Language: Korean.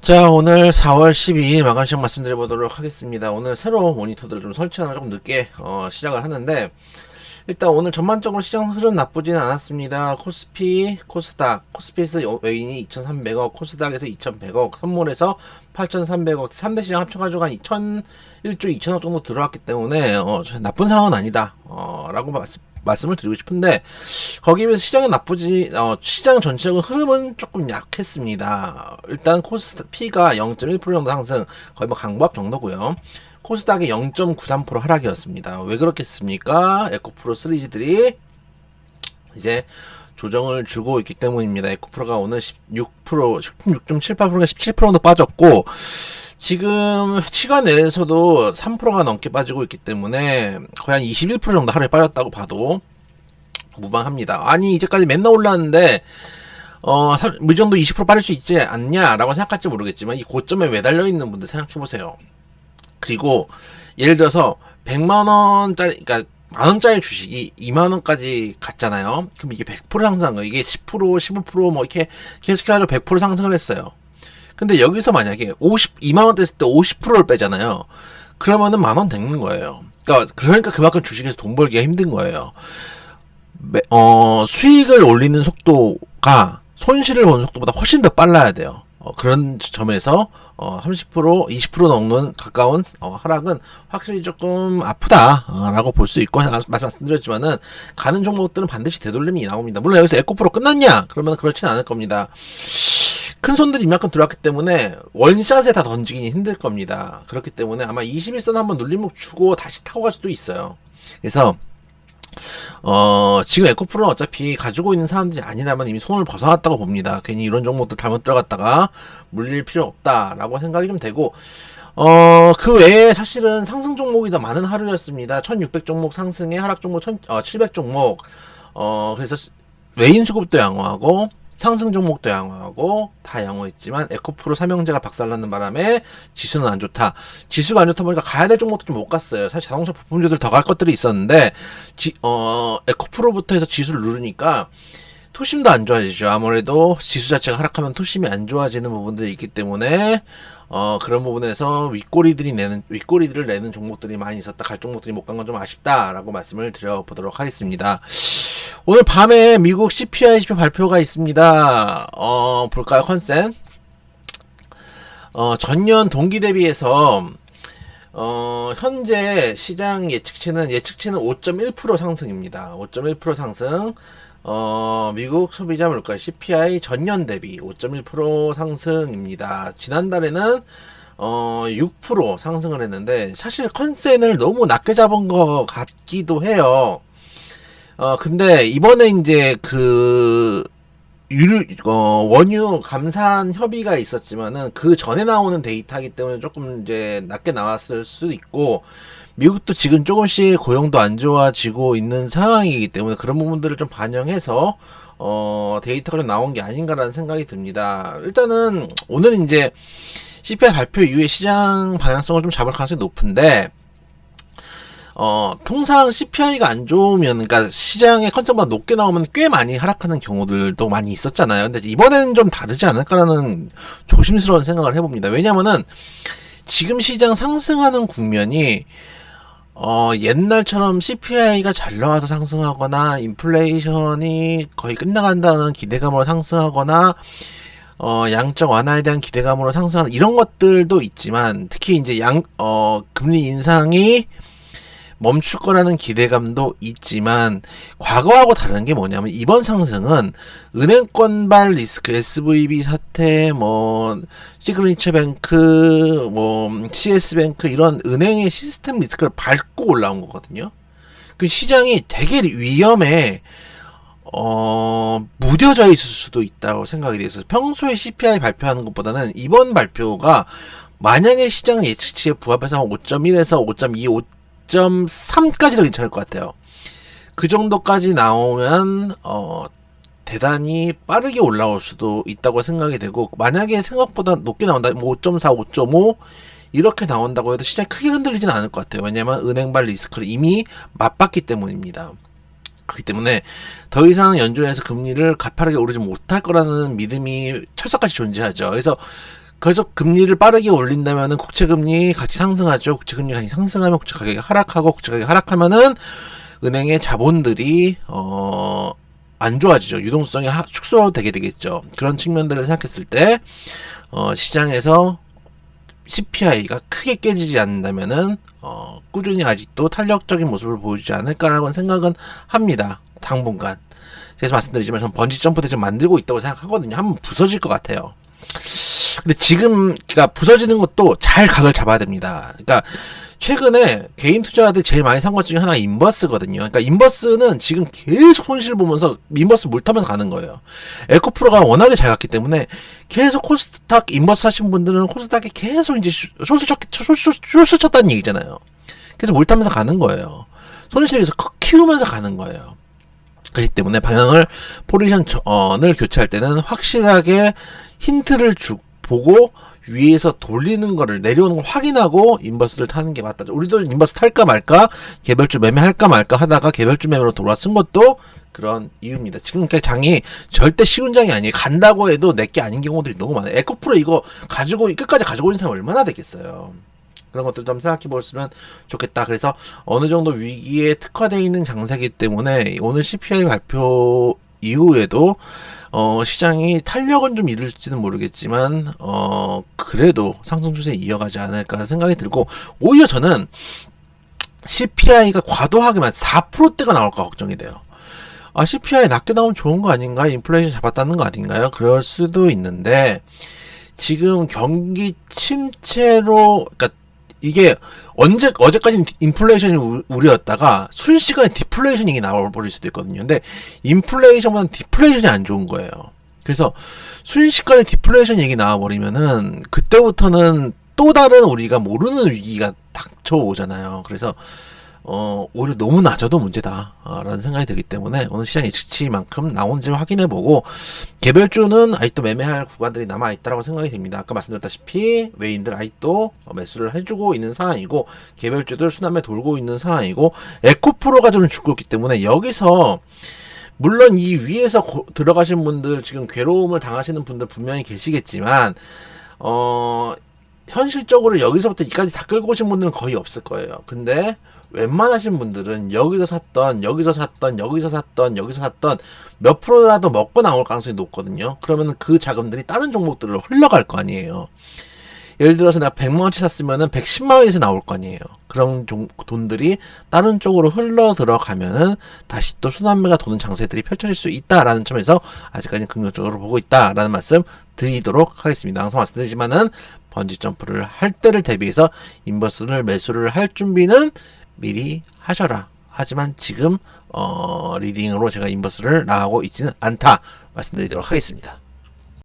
자, 오늘 4월 12일 마감 시장 말씀드려보도록 하겠습니다. 오늘 새로 모니터들을 좀 설치하는 조금 늦게 시작을 하는데, 일단 오늘 전반적으로 시장 흐름 나쁘진 않았습니다. 코스피, 코스닥, 코스피에서 외인이 2,300억, 코스닥에서 2,100억, 선물에서 8,300억, 3대 시장 합쳐가지고 한 1조 2천억 정도 들어왔기 때문에 나쁜 상황은 아니다 라고 말씀을 드리고 싶은데, 거기에 비해서 시장은 시장 전체적인 흐름은 조금 약했습니다. 일단 코스피가 0.1% 정도 상승, 거의 뭐 강보합 정도고요. 코스닥이 0.93% 하락이었습니다. 왜 그렇겠습니까? 에코프로 시리즈들이 이제 조정을 주고 있기 때문입니다. 에코프로가 오늘 16.78%가 17% 정도 빠졌고, 지금 시간 내에서도 3%가 넘게 빠지고 있기 때문에 거의 한 21% 정도 하루에 빠졌다고 봐도 무방합니다. 아니, 이제까지 맨날 올랐는데 이 정도 20% 빠질 수 있지 않냐라고 생각할지 모르겠지만, 이 고점에 매달려 있는 분들 생각해 보세요. 그리고 예를 들어서 100만원짜리, 그러니까 만원짜리 주식이 2만원까지 갔잖아요. 그럼 이게 100% 상승한 거예요. 이게 10%, 15% 뭐 이렇게 계속해서 100% 상승을 했어요. 근데 여기서 만약에 2만원 됐을 때 50%를 빼잖아요. 그러면은 만원 되는 거예요. 그러니까 그만큼 주식에서 돈 벌기가 힘든 거예요. 수익을 올리는 속도가 손실을 보는 속도보다 훨씬 더 빨라야 돼요. 그런 점에서 30%, 20% 넘는 가까운 하락은 확실히 조금 아프다라고 볼 수 있고, 말씀드렸지만은 가는 종목들은 반드시 되돌림이 나옵니다. 물론 여기서 에코프로 끝났냐? 그러면 그렇진 않을 겁니다. 큰 손들이 이만큼 들어왔기 때문에 원샷에 다 던지기 힘들 겁니다. 그렇기 때문에 아마 21선 한번 눌림목 주고 다시 타고 갈 수도 있어요. 그래서 지금 에코프로는 어차피 가지고 있는 사람들이 아니라면 이미 손을 벗어났다고 봅니다. 괜히 이런 종목들 잘못 들어갔다가 물릴 필요 없다라고 생각이 좀 되고, 그 외에 사실은 상승 종목이 더 많은 하루였습니다. 1600 종목 상승에 하락 종목 700 종목, 그래서 외인 수급도 양호하고, 상승 종목도 양호하고 다 양호했지만 에코프로 삼형제가 박살나는 바람에 지수는 안 좋다. 지수가 안 좋다 보니까 가야 될 종목도 좀 못 갔어요. 사실 자동차 부품주들 더 갈 것들이 있었는데 에코프로부터 해서 지수를 누르니까 투심도 안 좋아지죠. 아무래도 지수 자체가 하락하면 투심이 안 좋아지는 부분들이 있기 때문에 그런 부분에서 윗꼬리들을 내는 종목들이 많이 있었다. 갈 종목들이 못 간 건 좀 아쉽다라고 말씀을 드려보도록 하겠습니다. 오늘 밤에 미국 CPI 지표 발표가 있습니다. 볼까요? 컨센. 전년 동기 대비해서 현재 시장 예측치는 5.1% 상승입니다. 5.1% 상승. 미국 소비자 물가 CPI 전년 대비 5.1% 상승입니다. 지난달에는 6% 상승을 했는데, 사실 컨센을 너무 낮게 잡은 것 같기도 해요. 근데 이번에 이제 원유 감산 협의가 있었지만은 그 전에 나오는 데이터이기 때문에 조금 이제 낮게 나왔을 수도 있고, 미국도 지금 조금씩 고용도 안 좋아지고 있는 상황이기 때문에 그런 부분들을 좀 반영해서 데이터가 좀 나온 게 아닌가라는 생각이 듭니다. 일단은 오늘 이제 CPI 발표 이후에 시장 방향성을 좀 잡을 가능성이 높은데, 통상 CPI가 안 좋으면, 그러니까 시장의 컨센보다 높게 나오면 꽤 많이 하락하는 경우들도 많이 있었잖아요. 근데 이번에는 좀 다르지 않을까라는 조심스러운 생각을 해봅니다. 왜냐면은 지금 시장 상승하는 국면이 옛날처럼 CPI가 잘 나와서 상승하거나 인플레이션이 거의 끝나간다는 기대감으로 상승하거나 양적 완화에 대한 기대감으로 상승하는 이런 것들도 있지만, 특히 이제 금리 인상이 멈출 거라는 기대감도 있지만, 과거하고 다른 게 뭐냐면 이번 상승은 은행권발 리스크, SVB 사태, 시그니처 뱅크, CS 뱅크 이런 은행의 시스템 리스크를 밟고 올라온 거거든요. 그 시장이 되게 위험에 무뎌져 있을 수도 있다고 생각이 돼서, 평소에 CPI 발표하는 것보다는 이번 발표가 만약에 시장 예측치에 부합해서 5.1에서 5.2, 5.3까지도 괜찮을 것 같아요. 그 정도까지 나오면 대단히 빠르게 올라올 수도 있다고 생각이 되고, 만약에 생각보다 높게 나온다, 5.4, 5.5 이렇게 나온다고 해도 시장이 크게 흔들리지는 않을 것 같아요. 왜냐면 은행발 리스크를 이미 맛봤기 때문입니다. 그렇기 때문에 더 이상 연준에서 금리를 가파르게 오르지 못할 거라는 믿음이 철석같이 존재하죠. 그래서 계속 금리를 빠르게 올린다면은 국채금리 같이 상승하죠. 국채금리 같이 상승하면 국채 가격이 하락하고 국채 가격이 하락하면은 은행의 자본들이 안 좋아지죠. 유동성이 축소되게 되겠죠. 그런 측면들을 생각했을 때 시장에서 CPI가 크게 깨지지 않는다면은 꾸준히 아직도 탄력적인 모습을 보여주지 않을까라고 생각은 합니다. 당분간. 그래서 말씀드리지만 저는 번지 점프대 좀 만들고 있다고 생각하거든요. 한번 부서질 것 같아요. 근데 지금 그러니까 부서지는 것도 잘 각을 잡아야 됩니다. 그러니까 최근에 개인 투자자들이 제일 많이 산 것 중에 하나가 인버스거든요. 그러니까 인버스는 지금 계속 손실 보면서 인버스 물 타면서 가는 거예요. 에코프로가 워낙에 잘 갔기 때문에 계속 코스닥 인버스 하신 분들은 코스닥에 계속 이제 숏을 쳤다는 얘기잖아요. 그래서 물 타면서 가는 거예요. 손실을 계속 키우면서 가는 거예요. 그렇기 때문에 방향을 포지션을 교체할 때는 확실하게 힌트를 보고 위에서 돌리는 거를 내려오는 걸 확인하고 인버스를 타는 게 맞다. 우리도 인버스 탈까 말까 개별주 매매할까 말까 하다가 개별주 매매로 돌아선 것도 그런 이유입니다. 지금 장이 절대 쉬운 장이 아니에요. 간다고 해도 내게 아닌 경우들이 너무 많아요. 에코프로 이거 끝까지 가지고 있는 사람이 얼마나 되겠어요. 그런 것들 좀 생각해 보시면 좋겠다. 그래서 어느 정도 위기에 특화되어 있는 장세기 때문에 오늘 CPI 발표 이후에도 시장이 탄력은 좀 이룰지는 모르겠지만 그래도 상승 추세 이어가지 않을까 생각이 들고, 오히려 저는 CPI가 과도하게만 4%대가 나올까 걱정이 돼요. CPI 낮게 나오면 좋은 거 아닌가? 인플레이션 잡았다는 거 아닌가요? 그럴 수도 있는데 지금 경기 침체로, 그러니까 이게 어제까지는 인플레이션이 우려였다가 순식간에 디플레이션 얘기 나와버릴 수도 있거든요. 근데 인플레이션보다는 디플레이션이 안 좋은 거예요. 그래서 순식간에 디플레이션 얘기 나와버리면은 그때부터는 또 다른 우리가 모르는 위기가 닥쳐오잖아요. 그래서 오히려 너무 낮아도 문제다 라는 생각이 들기 때문에 오늘 시장 예측치만큼 나오는지 확인해보고, 개별주는 아직도 매매할 구간들이 남아있다고 생각이 됩니다. 아까 말씀드렸다시피 외인들 아직도 매수를 해주고 있는 상황이고, 개별주들 순환매 돌고 있는 상황이고, 에코프로가 좀 죽고 있기 때문에 여기서 물론 이 위에서 들어가신 분들 지금 괴로움을 당하시는 분들 분명히 계시겠지만 현실적으로 여기서부터 여기까지 다 끌고 오신 분들은 거의 없을 거예요. 근데 웬만하신 분들은 여기서 샀던 몇 프로라도 먹고 나올 가능성이 높거든요. 그러면 그 자금들이 다른 종목들로 흘러갈 거 아니에요. 예를 들어서 내가 100만원치 샀으면은 110만원에서 나올 거 아니에요. 그런 돈들이 다른 쪽으로 흘러 들어가면은 다시 또 순환매가 도는 장세들이 펼쳐질 수 있다라는 점에서 아직까지는 긍정적으로 보고 있다라는 말씀 드리도록 하겠습니다. 항상 말씀드리지만은 번지 점프를 할 때를 대비해서 인버스를 매수를 할 준비는 미리 하셔라. 하지만 지금 리딩으로 제가 인버스를 나가고 있지는 않다 말씀드리도록 하겠습니다.